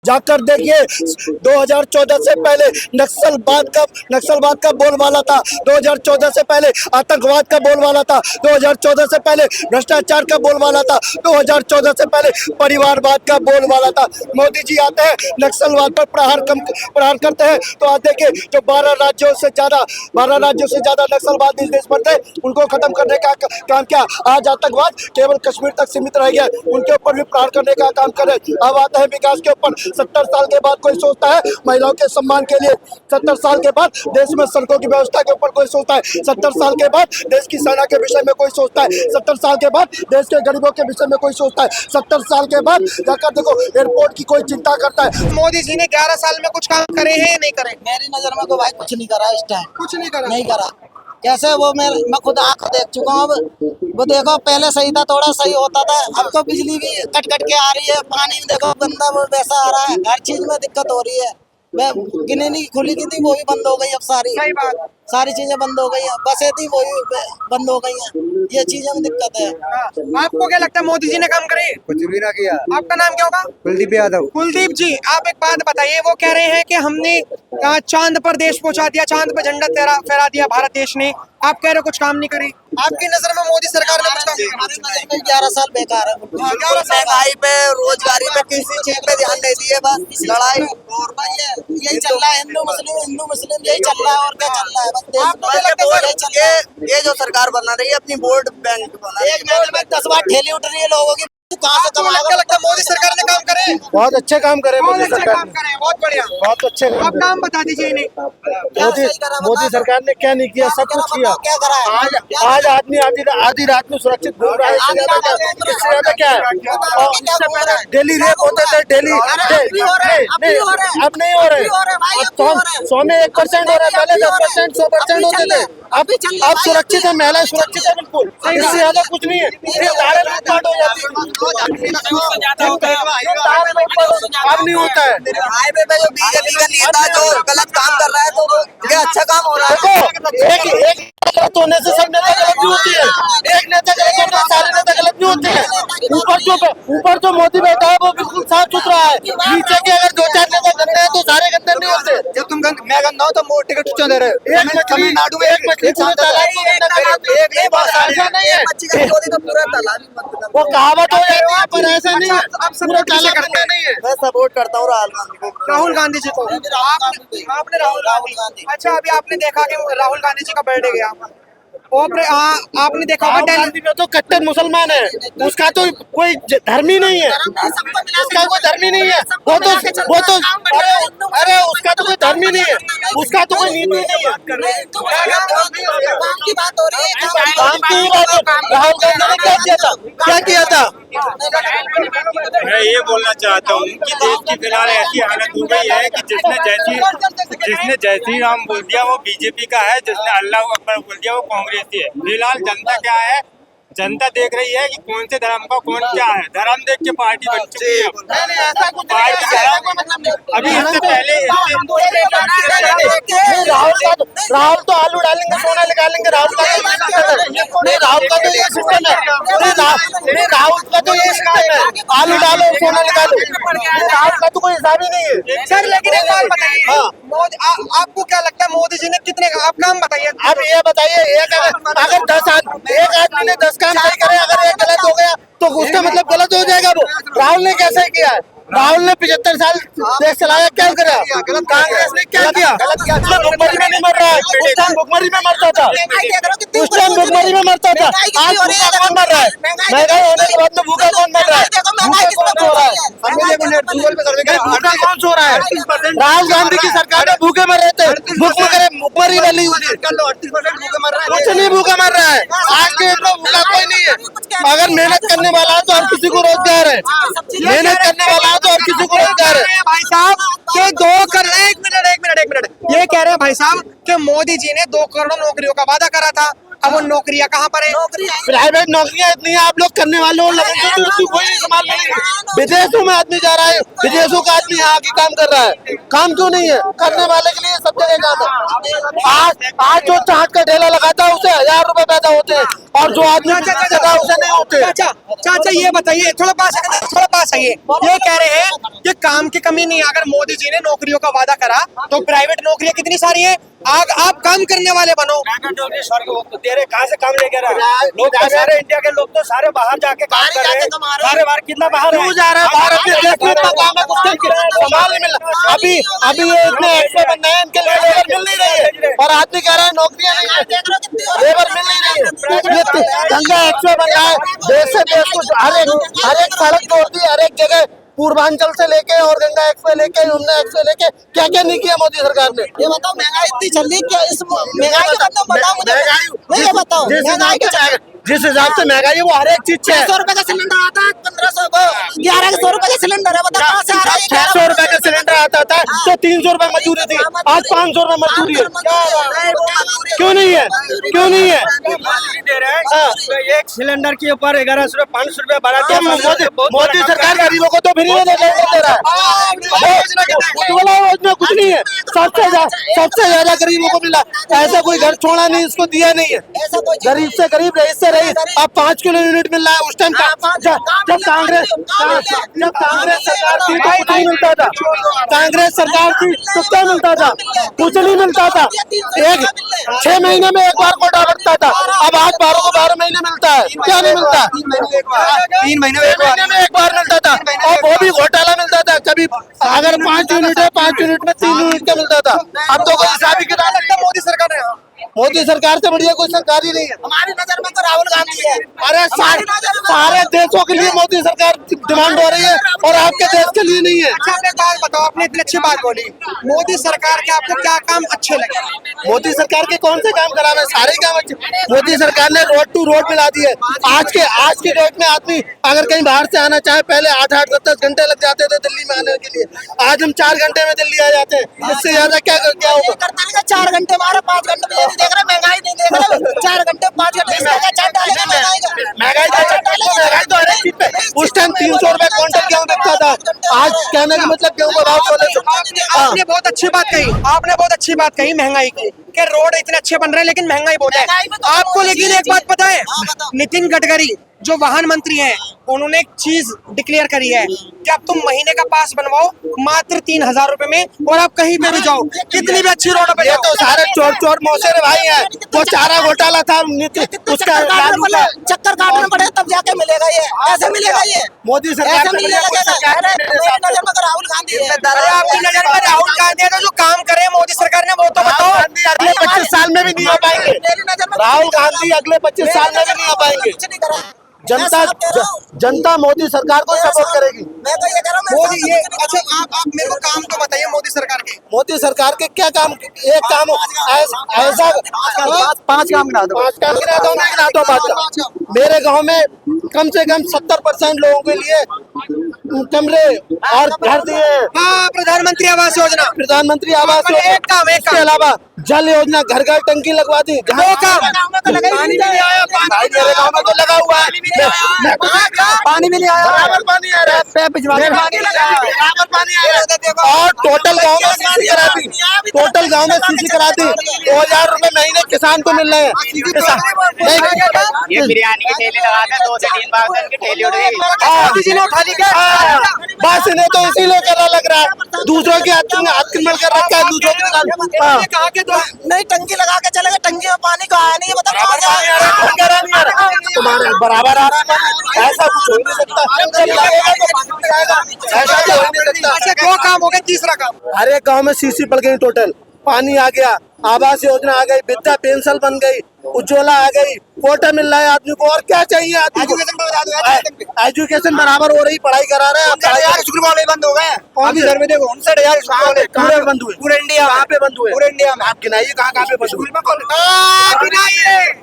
जाकर देखिए 2014 से पहले नक्सलवाद का बोलबाला था। 2014 से पहले आतंकवाद का बोलबाला था। 2014 से पहले भ्रष्टाचार का बोलबाला था। 2014 से पहले परिवारवाद का बोलबाला था। मोदी जी आते हैं, नक्सलवाद पर प्रहार करते हैं। तो आज देखिए जो 12 राज्यों से ज्यादा नक्सलवाद इस देश पर थे, उनको खत्म करने का काम किया। आज आतंकवाद केवल कश्मीर तक सीमित रह गया, उनके ऊपर भी प्रहार करने का काम करे। अब आता है विकास के ऊपर। 70 साल के बाद कोई सोचता है महिलाओं के सम्मान के लिए। 70 साल के बाद देश में सड़कों की व्यवस्था के ऊपर कोई सोचता है। 70 साल के बाद देश की सेना के विषय में कोई सोचता है। 70 साल के बाद देश के गरीबों के विषय में कोई सोचता है। 70 साल के बाद जाकर देखो एयरपोर्ट की कोई चिंता करता है। मोदी जी ने 11 साल में कुछ काम करे हैं या नहीं करे? मेरी नजर में तो भाई कुछ नहीं करा इस टाइम। कुछ नहीं करा। नहीं करा कैसे? वो मैं खुद आंख देख चुका हूँ। वो देखो पहले सही था, थोड़ा सही होता था। अब तो बिजली भी कट कट के आ रही है, पानी देखो गंदा वो वैसा आ रहा है, हर चीज में दिक्कत हो रही है। मैं गिननी खुली की थी वो भी बंद हो गई, अब सही बात। सारी चीजें बंद हो गई हैं। बसें थी वो भी बंद हो गई हैं। ये चीजें में दिक्कत है। आपको क्या लगता है मोदी जी ने काम करे? कुछ भी ना किया। आपका नाम क्या होगा? कुलदीप यादव। कुलदीप जी, आप एक बात बताइए, वो कह रहे हैं कि हमने चांद पर देश पहुंचा दिया, चांद पर झंडा फहरा दिया भारत देश ने। आप कह रहे हो कुछ काम नहीं करे। आपकी नजर में मोदी सरकार ने कुछ काम नहीं किया? 11 साल बेकार है। महंगाई पे, रोजगारी पे, किसी चीज पे ध्यान नहीं दिए। बस लड़ाई और यही चल रहा है। हिंदू मुस्लिम यही चल रहा है। और क्या चल रहा है? बस ये जो सरकार बना रही है अपनी वोट बैंक बना, एक महीने में 10 बार ठेली उठ रही है लोगों की। कहाँ से आपको क्या लगता है मोदी सरकार ने काम करे? बहुत अच्छे काम करे मोदी सरकार काम करे, बहुत बढ़िया। बहुत अच्छे काम आप नाम बता दीजिए इन्हें। मोदी सरकार ने क्या नहीं किया, सब कुछ किया। क्या करा है? आज आदमी आधी रात में सुरक्षित घूम रहा है। इससे ज्यादा क्या है? और इससे पहले डेली रेप होते थे, डेली अब नहीं हो रहे। 100 में 1% हो रहा है, पहले 10%, 100% होते थे। अब सुरक्षित है, महिलाएं सुरक्षित है बिल्कुल। इससे ज्यादा कुछ नहीं है। हो जाती अब नहीं होता है। हाईवे पे जो बीजेपी का नेता जो गलत काम कर रहा है, तो ये अच्छा काम हो रहा है। देखो एक गलत होने से सब नेता गलत नहीं होती है। एक नेता गलत होने से सारे नेता गलत नहीं होते हैं। ऊपर जो मोदी बैठा है वो बिल्कुल साफ सुथरा है। नीचे के अगर 2-4 नेता गंदे हैं तो सारे गंदे नहीं होते। जब तुम मैं गंदा हूँ तो मोर टिकट क्यों दे रहे हो? तमिलनाडु में एक मछली पूरे तालाब को गंदा कर देते हैं। एक ऐसा नहीं है, तो पूरा तालाब वो कहावत हो जाती है, पर ऐसा नहीं है। पूरा तालाब गंदा नहीं है। मैं सपोर्ट करता हूँ राहुल गांधी को। राहुल गांधी जी को। आपने राहुल गांधी। अच्छा, अभी आपने देखा कि राहुल गांधी जी का बर्थडे गया। आपने देखा होगा दिल्ली में तो कट्टर मुसलमान है, उसका तो कोई धर्म ही नहीं है। उसका कोई धर्म ही नहीं है। वो तो अरे उसका तो कोई धर्म ही नहीं है। उसका तो कोई नीति ही नहीं है। काम की बात हो रही है। काम की बात। राहुल गांधी ने क्या किया था? क्या किया था? मैं ये बोलना चाहता हूँ कि देश की फिलहाल ऐसी हालत हो गई है कि जिसने जय श्री राम बोल दिया वो बीजेपी का है, जिसने अल्लाह अकबर बोल दिया वो कांग्रेस की है। फिलहाल जनता क्या है? जनता देख रही है कि कौन से धर्म का कौन क्या है। धर्म देख के पार्टी बन चुकी है। पार्टी अभी इससे पहले राहुल तो आलू डालेंगे सोना निकालेंगे। राहुल का तो ये सिस्टम है। राहुल का तो ये सिस्टम है, आलू डालो सोना निकालो। राहुल का तो कोई हिसाब ही नहीं है। सर, लेकिन एक बात बताइए, आपको क्या लगता है मोदी जी ने कितने, आप नाम बताइए। अब ये बताइए, अगर 1 आदमी ने 10 काम सही करे, अगर एक गलत हो गया तो उसका मतलब गलत हो जाएगा। वो राहुल ने कैसे किया है? राहुल ने 75 साल देश चलाया, क्या करा? कांग्रेस ने क्या किया? भुखमरी में नहीं मर रहा है। उस टाइम भुखमरी में मरता था। उस टाइम भुखमरी में मरता था। आज भूखा कौन मर रहा है? महंगाई होने के बाद में भूखा कौन मर रहा है? भूखा कौन सो रहा है? भूखा कौन सो रहा है? राहुल गांधी की सरकार में भूखे मर रहे थे। भुखमरी वाली कुछ नहीं भूखा मर रहा है। आज के डेट में भूखा कोई नहीं है। अगर मेहनत करने वाला है तो हर किसी को रोजगार है। मेहनत करने वाला है तो हर किसी को रोजगार है। भाई साहब के 2 करोड़, एक मिनट, ये कह रहे हैं भाई साहब कि मोदी जी ने 2 करोड़ नौकरियों का वादा करा था। अब वो नौकरियां कहाँ पर है? प्राइवेट नौकरियां इतनी है, आप लोग करने वाले हो, लेकिन कोई नहीं संभाल रहे। विदेशों में आदमी जा रहा है, विदेशों का आदमी यहाँ आके काम कर रहा है? काम क्यों नहीं है? करने वाले के लिए सब जगह काम है। आज जो चाट का ठेला लगाता है उसे 1000 रुपए पैदा होते हैं, और जो आदमी बिजनेस कर रहा है उसे नहीं होते। चाचा चाचा ये बताइए, थोड़ा पास आइए। ये कह रहे हैं कि काम की कमी नहीं है। अगर मोदी जी ने नौकरियों का वादा करा तो प्राइवेट नौकरियां कितनी सारी हैं, आप काम करने वाले बनो। तेरे कहाँ से काम लेके रहा है? लोग सारे इंडिया के लोग तो सारे बाहर जाके काम कर रहे हैं। सारे बाहर कितना बाहर क्यों जा रहा है? भारत में देश में इतना काम है, कुछ संभाल नहीं मिल रहा। अभी ये इतने एक्सपो बनना है, इनके लिए लेबर मिल नहीं रही है, और आदमी कह रहा है नौकरियां नहीं है, लेबर मिल नहीं रही है। ये गंगा एक्सपो बन रहा है, देश से देश को हर एक सड़क तोड़ती है, हर एक जगह पूर्वांचल से लेके और गंगा एक्सप्रेस लेके, यमुना एक्सप्रेस लेके, क्या क्या नहीं किया मोदी सरकार ने? ये बताओ, महंगाई इतनी चल रही है, क्या इस महंगाई के बारे में बताओ मुझे। नहीं, ये बताओ जिस हिसाब से महंगाई है वो हर एक चीज 600 रुपए का सिलेंडर आता है, 1100 रुपए का सिलेंडर है, बताओ कहाँ से आ रहा है? 600 रुपए का सिलेंडर आता था तो 300 रुपए मजदूरी थी, आज 500 रुपए मजदूरी है। क्यों नहीं है? क्यों नहीं है? एक सिलेंडर के ऊपर 1100 रुपए 500 रुपए बढ़ा दिया मोदी सरकार। गरीबों को तो फ्री में दे रहा है, उज्ज्वला योजना कुछ नहीं है, सबसे ज्यादा गरीबों को मिला। ऐसा कोई घर छोड़ा नहीं, इसको दिया नहीं है। गरीब से गरीब, रईस से रईस। अब 5 किलो यूनिट मिल रहा है। उस टाइम जब कांग्रेस सरकार थी तो कुछ नहीं मिलता था। कांग्रेस सरकार थी तो क्या मिलता था? कुछ नहीं मिलता था। 6 महीने में एक बार कोटा बढ़ता था, अब आज 12 को 12 महीने मिलता है। क्या नहीं मिलता? 3 महीने में एक बार मिलता था, और वो भी घोटाला मिलता था। कभी अगर 5 यूनिट है, 5 यूनिट में 3 यूनिट का मिलता था। अब तो कोई हिसाब ही किताब लगता मोदी सरकार है। मोदी सरकार से बढ़िया कोई सरकार ही नहीं है। हमारी नजर में तो राहुल गांधी है। अरे सारे देशों के लिए मोदी सरकार डिमांड हो रही है, और आपके देश के लिए नहीं है। अच्छा, आपने बात बताओ, आपने इतनी अच्छी बात बोली, मोदी सरकार के आपको क्या काम अच्छे लगे? मोदी सरकार के कौन से काम करा रहे? सारे काम अच्छे। मोदी सरकार ने रोड टू रोड मिला दी है। आज के डेट में आदमी अगर कहीं बाहर से आना चाहे, पहले 8-8 10-10 घंटे लग जाते थे दिल्ली में आने के लिए, आज हम 4 घंटे में दिल्ली आ जाते हैं। इससे ज्यादा क्या होगा? 4 घंटे मारे, 5 घंटे में देख रहे, महंगाई नहीं देख रहे, 4 घंटे 5 घंटे महंगाई तो हर एक चीज पे। उस टाइम 300 रुपए क्विंटल गेहूं बिकता था, आज कहने का मतलब गेहूं का भाव 1600। आपने बहुत अच्छी बात कही महंगाई की, कि रोड इतने अच्छे बन रहे हैं लेकिन महंगाई बहुत है। आपको लेकिन एक बात पता है, नितिन गडकरी जो वाहन मंत्री हैं, उन्होंने एक चीज डिक्लेयर करी है कि अब तुम महीने का पास बनवाओ मात्र 3000 रुपए में, और आप कहीं पे भी जाओ, कितनी भी अच्छी रोड पे। ये तो सारे चोर मौसेरे भाई हैं। वो चारा घोटाला था, उसका चक्कर काटना पड़ेगा तब जाके मिलेगा। ये ऐसे मिलेगा? ये मोदी सरकार राहुल गांधी है। आपकी नजर में राहुल गांधी है तो जो काम करे मोदी सरकार ने वो तो बताओ। अगले 25 साल में भी नहीं हो पाएंगे। राहुल गांधी अगले 25 साल में भी नहीं हो पाएंगे। जनता मोदी सरकार को सपोर्ट करेगी। मैं तो ये कह रहा हूँ, मोदी ये अच्छा, आप मेरे को काम तो बताइए मोदी सरकार के। मोदी सरकार के क्या काम? एक काम ऐसा 5 काम गिना दो। 5 काम गिना दो, मैं गिना दो 5 काम। मेरे गांव में कम से कम 70% लोगों के लिए कमरे और घर दिए। हाँ, प्रधानमंत्री आवास योजना। प्रधानमंत्री आवास योजना। एक काम इसके अलावा जल योजना, घर घर टंकी लगवा दी। दो काम। पानी भी नहीं आया। मेरे गाँव में तो लगा हुआ है, पानी भी नहीं आया। बराबर पानी आ रहा है, बराबर पानी आ रहा है। और टोटल गाँव में सीसी करा दी। टोटल गाँव में सीसी करा दी। 2000 रुपए महीने किसान को मिल रहे हैं। ये बिरयानी के ठेले लगा कर 2 से 3 बार करके ठेले उड़ बस इन्हें तो इसीलिए करा लग रहा है, दूसरों के आक्रमण कर रखा है, दूसरों के नहीं, टंकी लगा के चले गए, टंकी में पानी को आया नहीं, बताओ तुम्हारे बराबर आ रहा है। ऐसा कुछ हो नहीं सकता। ऐसा तो हो नहीं सकता। 2 काम हो गए, तीसरा काम हर एक गाँव में सीसी पड़ गई, टोटल पानी आ गया, आवास योजना आ गई, वृद्धा पेंशन बन गई, उज्ज्वला आ गई, कोटा मिल रहा है आदमी को। और क्या चाहिए आदमी को? एजुकेशन बराबर हो रही, पढ़ाई करा रहे हैं। स्कूल वाले बंद हो गए। कौन सी में देखो 59,000 स्कूल वाले कहाँ पे बंद हुए? पूरे इंडिया कहाँ पे बंद हुए? पूरे इंडिया में। आप गिनाइए कहाँ पे बंद हुए?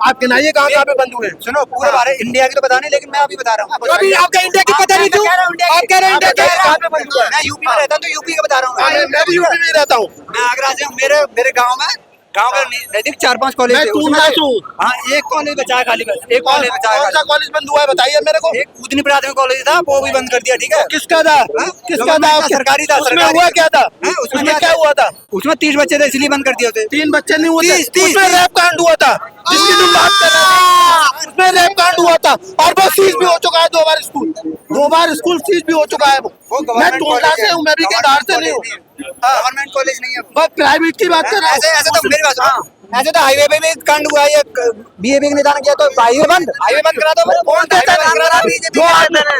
आप गिनाइए कहाँ पे बंद हुए? सुनो, पूरे भारत इंडिया की तो पता नहीं, लेकिन मैं अभी बता रहा हूँ। अभी आपका इंडिया की पता नहीं क्यों? आप कह रहे हैं इंडिया कहाँ पे बंद हुआ? मैं यूपी में रहता हूँ, तो यूपी का बता रहा हूँ। मैं भी यूपी में रहता हूँ। मैं आगरा से हूँ। मेरे गाँव में गांव के नजदीक 4-5 कॉलेज मैं है, तू उसमें ना से- तू। हाँ, एक कॉलेज बचा है खाली, बस एक कॉलेज बचा है कौन सा खाली। कॉलेज बंद हुआ है बताइए मेरे को। एक उदनी प्राथमिक कॉलेज था, वो भी बंद कर दिया, ठीक है। किसका था? किसका था? गवर्नमेंट का, सरकारी था, उसमें सरकारी। हुआ क्या था? हैं, उसमें उसमें क्या क्या था? हुआ था? उसमें 30 बच्चे थे, इसलिए बंद कर दिया उसे। 3 बच्चे नहीं हुए थे। 30 उसमें रैप कांड हुआ था जिसकी तुम बात कर रहे हो। उसमें रैप कांड हुआ था और वो सीज भी हो चुका है 2 बार स्कूल। 2 बार स्कूल सीज भी हो चुका है वो। मैं गवर्नमेंट टोला कॉलेज से है। हूँ, मैं भी के गवर्नमेंट धार से नहीं हूँ। कॉलेज गवर्नमेंट कॉलेज नहीं है। बस प्राइवेट की बात कर रहा ऐसे ऐसे तो हूँ। मेरी बात सुनो। ऐसे तो हाईवे पे भी कांड हुआ है, बीजेपी के नेता ने किया, तो हाईवे बंद करा दो। कौन कहता है बीजेपी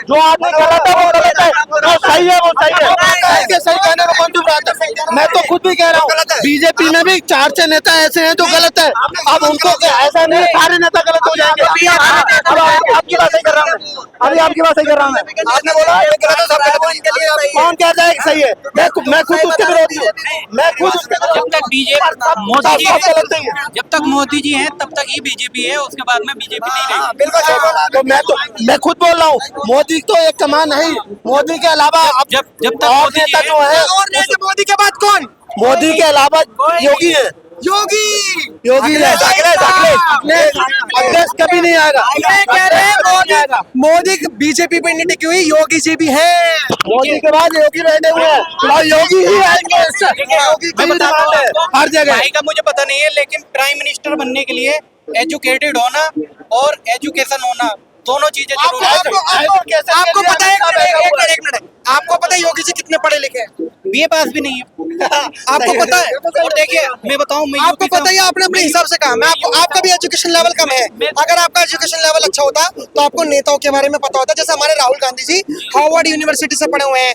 जो आदमी गलत है वो गलत है, जो सही है वो सही है। सही के सही कहने में कौन चुप रहा था? मैं तो खुद भी कह रहा हूँ बीजेपी में भी 4-6 नेता ऐसे हैं जो गलत है। अब उनको क्या ऐसा नहीं है सारे नेता गलत हो जाएंगे। अब आपकी बात सही कर रहा हूँ मैं। अभी आपकी बात सही कर रहा हूँ मैं। आपने बोला ये गलत है, सब गलत है। कौन कहता है कि सही है? मैं खुद उसके विरोधी हूँ। मैं खुद उसके जब विरोधी तक बीजेपी मोदी सब जी गलत नहीं है। जब तक मोदी जी हैं तब तक ही बीजेपी है, उसके बाद में बीजेपी नहीं रहेगी। बिल्कुल सही बोला। तो मैं खुद बोल रहा हूँ मोदी तो एक कमान नहीं, मोदी के अलावा अब जब तक और मोदी जी नेता हैं- जो है और नेता मोदी के बाद कौन? मोदी के अलावा योगी है। योगी है। अखिलेश कभी नहीं आएगा। ये कह रहे हैं मोदी बीजेपी पे नहीं टिकी हुई, योगी जी भी है। मोदी के बाद योगी बैठे हुए हैं और योगी ही आएंगे। योगी की मैं बताता डिमांड है हूँ हर जगह। भाई का मुझे पता नहीं है, लेकिन प्राइम मिनिस्टर बनने के लिए एजुकेटेड होना और एजुकेशन होना दोनों चीजें जरूरी है। आपको पता है एक मिनट आपको पता है योगी जी कितने पढ़े लिखे हैं? बीए पास भी नहीं है। आपको पता है? और देखिए मैं बताऊं, मैं आपको यूपी से पता है आपने अपने हिसाब से कहा। मैं आपका भी एजुकेशन लेवल कम है। अगर आपका एजुकेशन लेवल अच्छा होता तो आपको नेताओं के बारे में पता होता। जैसे हमारे राहुल गांधी जी हार्वर्ड यूनिवर्सिटी से पढ़े हुए हैं।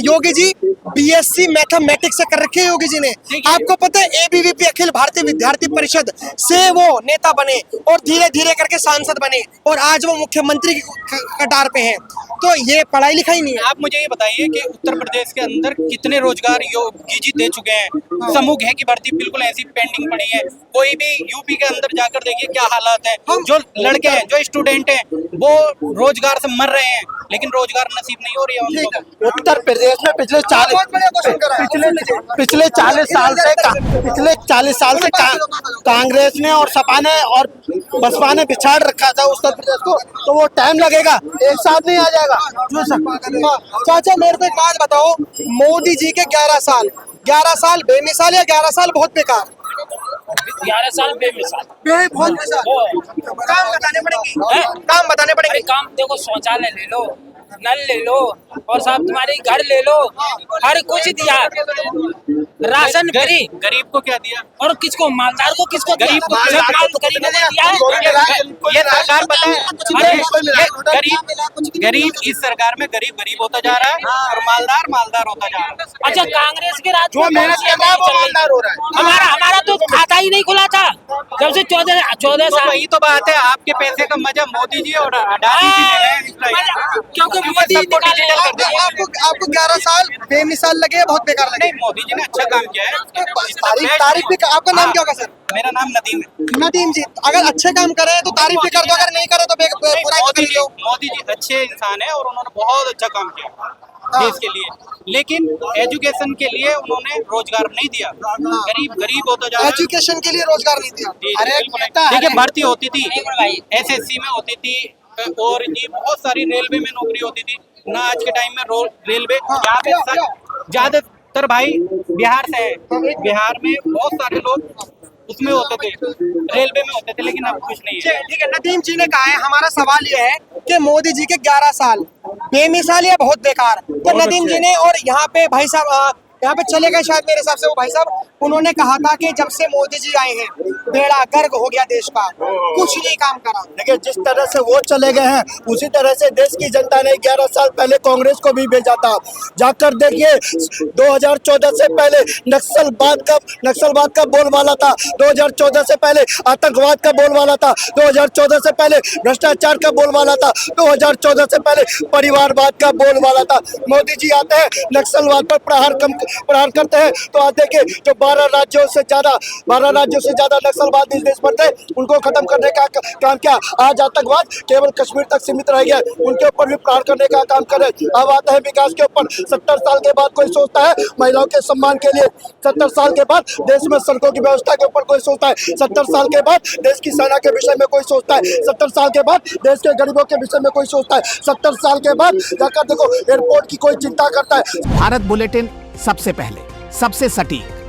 योगी जी बीएससी मैथमेटिक्स से कर रखे हैं योगी जी ने। आपको पता है एबीवीपी अखिल भारतीय विद्यार्थी परिषद से वो नेता बने और धीरे धीरे करके सांसद बने और आज वो मुख्यमंत्री की कटार पे हैं। तो ये पढ़ाई लिखाई नहीं है। आप मुझे ये बताइए कि उत्तर प्रदेश के अंदर कितने रोजगार योगी जी दे चुके हैं। समूह घे की भर्ती बिल्कुल ऐसी पेंडिंग पड़ी है। कोई भी यूपी के अंदर जाकर देखिए क्या हालात है। जो लड़के हैं, जो स्टूडेंट हैं, वो रोजगार से मर रहे हैं, लेकिन रोजगार नसीब नहीं हो रही है उनको। उत्तर प्रदेश में पिछले 40 साल से कांग्रेस ने और सपा ने और बसपा ने बिछाड़ रखा था उत्तर प्रदेश को। तो वो टाइम लगेगा, एक साथ नहीं आ जाएगा। चाचा मेरे को एक बात बताओ, मोदी जी के 11 साल बेमिसाल या 11 साल बहुत बेकार? 11 साल बेमिसाल। बहुत बेकार। काम बताने पड़ेंगे। हैं? काम बताने अरे पड़ेंगे। काम देखो, शौचालय ले लो, नल ले लो, और साहब तुम्हारे घर ले लो, हर कुछ दिया। राशन गरीब को क्या दिया? और किसको? मालदार को किसको? गरीब को गरीब ने दिया है। ये सरकार पता है, गरीब इस सरकार में गरीब होता जा रहा है और मालदार होता जा रहा है। अच्छा, कांग्रेस के राज जो मेहनत कर रहा है वो मालदार हो रहा है। हमारा तो खाता ही नहीं खुला था जब से 14 साल। वही तो बात है, आपके पैसे का मजा मोदी जी और अडानी जी ले रहे हैं इस टाइम। क्योंकि मोदी आपको 11 साल बेमिसाल लगे, बहुत बेकार लगे? नहीं, मोदी जी ने अच्छा काम किया है। तारीफ भी। आपका नाम क्या होगा सर? मेरा नाम नदीम है। नदीम जी, अगर अच्छे काम करे तो तारीफ भी कर दो, अगर नहीं करे तो बुराई तो कर दो। मोदी जी अच्छे इंसान है और उन्होंने बहुत अच्छा काम किया देश के लिए, लेकिन एजुकेशन के लिए उन्होंने रोजगार नहीं दिया। गरीब होता जा रहा है। एजुकेशन के लिए रोजगार नहीं दिया। देखिए, भर्ती होती थी, एसएससी में होती थी, और ये बहुत सारी रेलवे में नौकरी होती थी ना। आज के टाइम में रेलवे ज्यादातर भाई बिहार से है। बिहार में बहुत सारे लोग उसमें होते थे, रेलवे में होते थे, लेकिन अब कुछ नहीं है। ठीक है, नदीम जी ने कहा है, हमारा सवाल ये है कि मोदी जी के 11 साल बेमिसाल या बहुत बेकार? तो नदीम जी ने, और यहाँ पे भाई साहब यहाँ पे चले गए शायद मेरे हिसाब से वो भाई साहब, उन्होंने कहा था कि जब से मोदी जी आए हैं बेड़ा गर्क हो गया देश का, कुछ नहीं काम करा। देखिए जिस तरह से वो चले गए हैं उसी तरह से देश की जनता ने 11 साल पहले कांग्रेस को भी भेजा था। जाकर देखिए 2014 से पहले नक्सलवाद का बोलबाला था। 2014 से पहले आतंकवाद का बोलबाला था। 2014 से पहले भ्रष्टाचार का बोलबाला था। 2014 से पहले परिवारवाद का बोलबाला था। मोदी जी आते हैं, नक्सलवाद पर प्रहार प्रहार करते हैं। तो आज देखिए जो 12 राज्यों से ज्यादा नक्सलवाद इस देश पर थे, उनको खत्म करने का काम किया। आज आतंकवाद केवल कश्मीर तक सीमित रह गया, उनके ऊपर भी प्रहार करने का काम करे। अब आता है विकास के ऊपर। 70 साल के बाद कोई सोचता है महिलाओं के सम्मान के लिए, 70 साल के बाद देश में सड़कों की व्यवस्था के ऊपर कोई सोचता है, 70 साल के बाद देश की सेना के विषय में कोई सोचता है, 70 साल के बाद देश के गरीबों के विषय में कोई सोचता है, 70 साल के बाद जाकर देखो एयरपोर्ट की कोई चिंता करता है। भारत बुलेटिन सबसे पहले, सबसे सटीक,